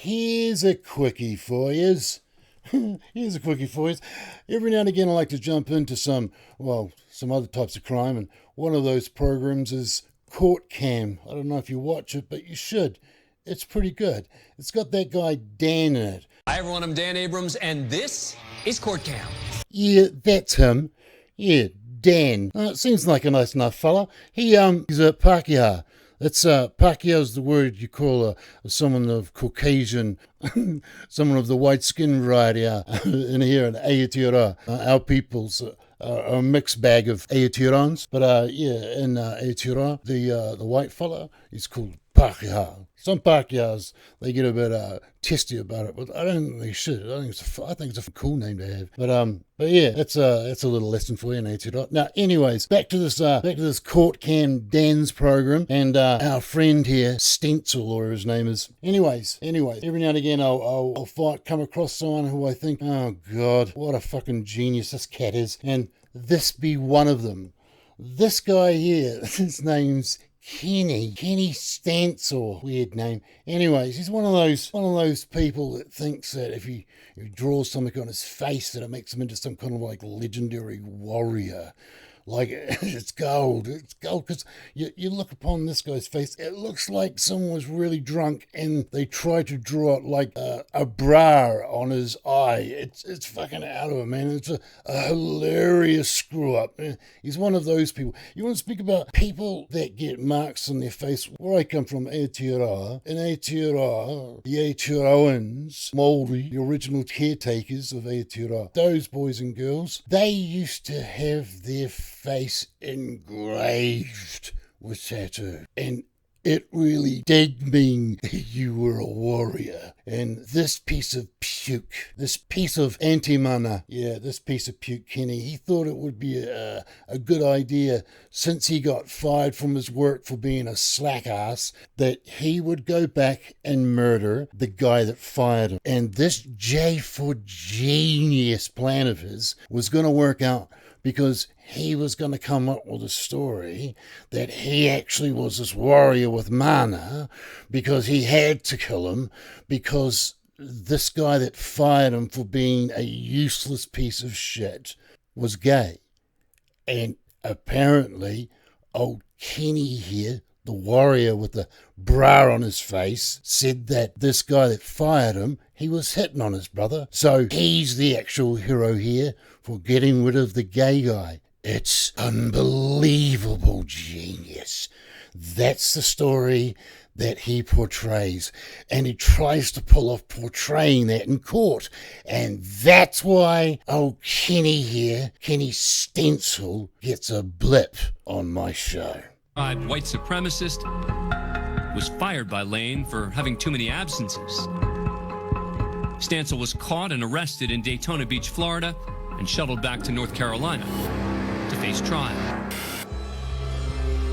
Here's a quickie for yous. Here's a quickie for yous. Every now and again I like to jump into some other types of crime, and one of those programs is Court Cam. I don't know if you watch it, but you should. It's pretty good. It's got that guy Dan in it. Hi everyone, I'm Dan Abrams, and this is Court Cam. Yeah, that's him. Yeah, Dan. Seems like a nice enough fella. He's a Pākehā. That's Pākehā is the word you call someone of Caucasian, someone of the white skin variety in here in Aotearoa. Our people's a mixed bag of Aotearoans, but in Aotearoa, the white fella is called Pākehā. Some Pākehās, they get a bit testy about it, but I don't think they should. I think it's a cool name to have. But yeah, that's a little lesson for you in Aotearoa. Now, anyways, back to this Court Cam Dan's program, and our friend here, Stancil, or his name is. Anyways, every now and again I'll come across someone who I think, oh God, what a fucking genius this cat is, and this be one of them. This guy here, his name's Kenny Stancil, weird name. Anyways, he's one of those people that thinks that if he draws something on his face, that it makes him into some kind of like legendary warrior. Like, it's gold because you look upon this guy's face, it looks like someone was really drunk and they tried to draw it like a bra on his eye. It's fucking out of him, man. It's a hilarious screw up. He's one of those people. You want to speak about people that get marks on their face? Where I come from, Aotearoa. In Aotearoa, the Aotearoans, Māori, the original caretakers of Aotearoa, those boys and girls, they used to have their face engraved with tattoo, and it really did mean that you were a warrior. And this piece of puke, this piece of antimana, this piece of puke, Kenny, he thought it would be a good idea, since he got fired from his work for being a slack ass, that he would go back and murder the guy that fired him. And this J for genius plan of his was going to work out, because he was going to come up with a story that he actually was this warrior with mana, because he had to kill him, because this guy that fired him for being a useless piece of shit was gay. And apparently, old Kenny here, the warrior with the bra on his face, said that this guy that fired him, he was hitting on his brother. So he's the actual hero here for getting rid of the gay guy. It's unbelievable genius. That's the story that he portrays, and he tries to pull off portraying that in court. And that's why old Kenny here, Kenny Stancil, gets a blip on my show. White supremacist was fired by Lane for having too many absences. Stancil was caught and arrested in Daytona Beach, Florida, and shuttled back to North Carolina to face trial.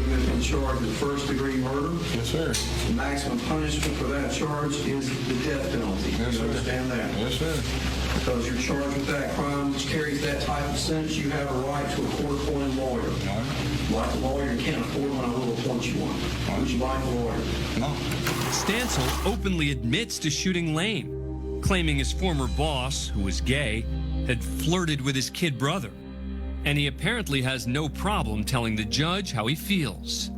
You've been charged with first-degree murder. Yes, sir. The maximum punishment for that charge is the death penalty. Yes, You sir. understand that? Yes, sir. Because you're charged with that crime, which carries that type of sentence, you have a right to a court-appointed lawyer. No. Like a lawyer, you can't afford one, I will appoint you one. Would you like a lawyer? No. Stancil openly admits to shooting Lane, claiming his former boss, who was gay, had flirted with his kid brother. And he apparently has no problem telling the judge how he feels.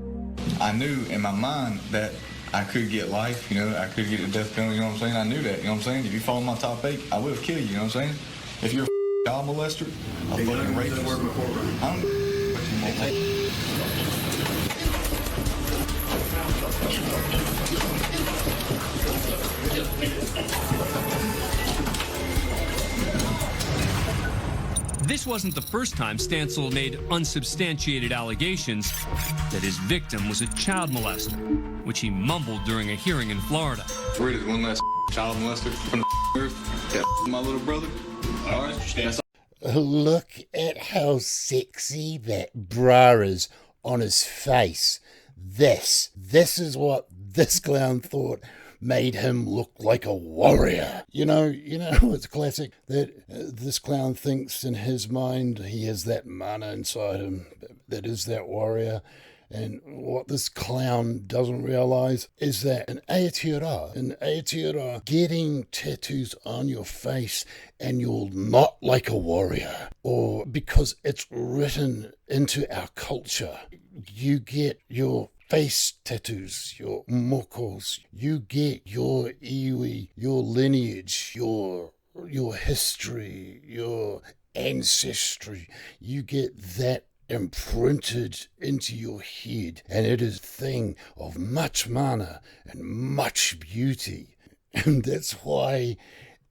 I knew in my mind that I could get life, I could get the death penalty, you know what I'm saying? I knew that, you know what I'm saying? If you follow my top 8, I would have killed you, you know what I'm saying? If you're a child molester, a fucking rapist. Word in the courtroom. I'm what you want. This wasn't the first time Stancil made unsubstantiated allegations that his victim was a child molester, which he mumbled during a hearing in Florida. Where did one last child molester from the earth? That my little brother? All right, that's Look at how sexy that bra is on his face. This is what this clown thought made him look like a warrior. You know, it's classic that this clown thinks in his mind he has that mana inside him that is that warrior. And what this clown doesn't realize is that in Aotearoa, getting tattoos on your face and you're not like a warrior, or because it's written into our culture, you get your face tattoos, your mokos, you get your iwi, your lineage, your history, your ancestry. You get that imprinted into your head, and it is a thing of much mana and much beauty. And that's why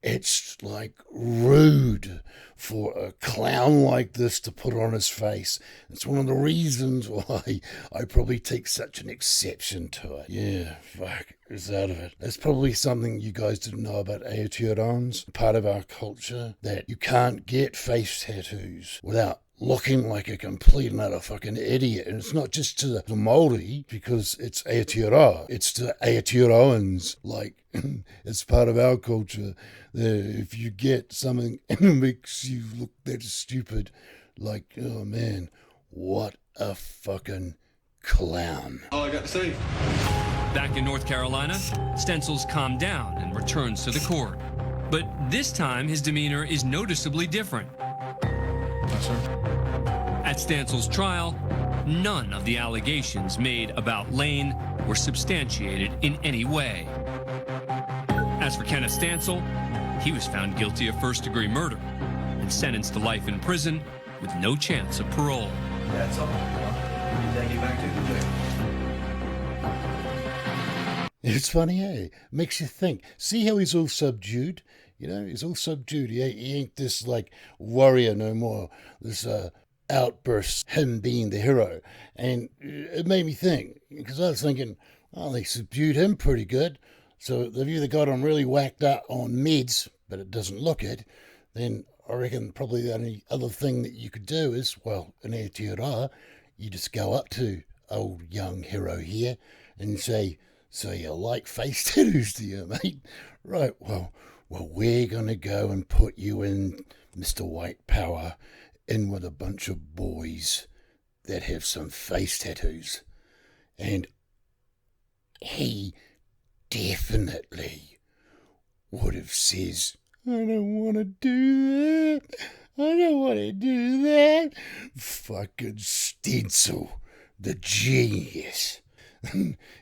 it's like rude for a clown like this to put on his face. It's one of the reasons why I probably take such an exception to it. Yeah, fuck, it's out of it. That's probably something you guys didn't know about Aotearoans, part of our culture, that you can't get face tattoos without looking like a complete and utter fucking idiot. And it's not just to the Māori, because it's Aotearoa. It's to Aotearoans. Like, it's part of our culture that if you get something that makes you look that stupid, like, oh man, what a fucking clown. All I got to say. Back in North Carolina, Stancil's calmed down and returns to the court. But this time, his demeanor is noticeably different. Yes, sir. At Stancil's trial, none of the allegations made about Lane were substantiated in any way. As for Kenneth Stancil, he was found guilty of first-degree murder and sentenced to life in prison with no chance of parole. That's all. You take it back to the jail. It's funny, eh? Makes you think. See how he's all subdued? You know, he's all subdued. He ain't this, like, warrior no more. This, outburst, him being the hero. And it made me think, because I was thinking, oh, they subdued him pretty good. So they've either got him really whacked out on meds, but it doesn't look it. Then I reckon probably the only other thing that you could do is, well, in Aotearoa, you just go up to old young hero here and say, so you like face tattoos, do you, mate? Right, well, we're going to go and put you in, Mr. White Power, in with a bunch of boys that have some face tattoos. And he definitely would have says, I don't want to do that. I don't want to do that. Fucking Stancil, the genius.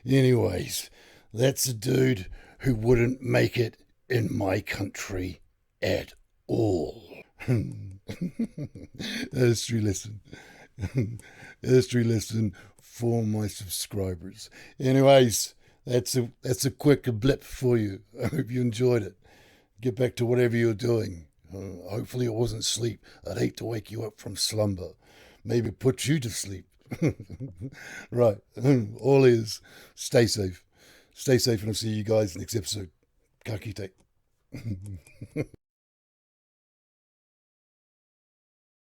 Anyways, that's a dude who wouldn't make it in my country at all. History lesson. History lesson for my subscribers. Anyways, that's a quick blip for you. I hope you enjoyed it. Get back to whatever you're doing. Hopefully it wasn't sleep. I'd hate to wake you up from slumber. Maybe put you to sleep. Right. All is stay safe. Stay safe, and I'll see you guys next episode. Ka kite.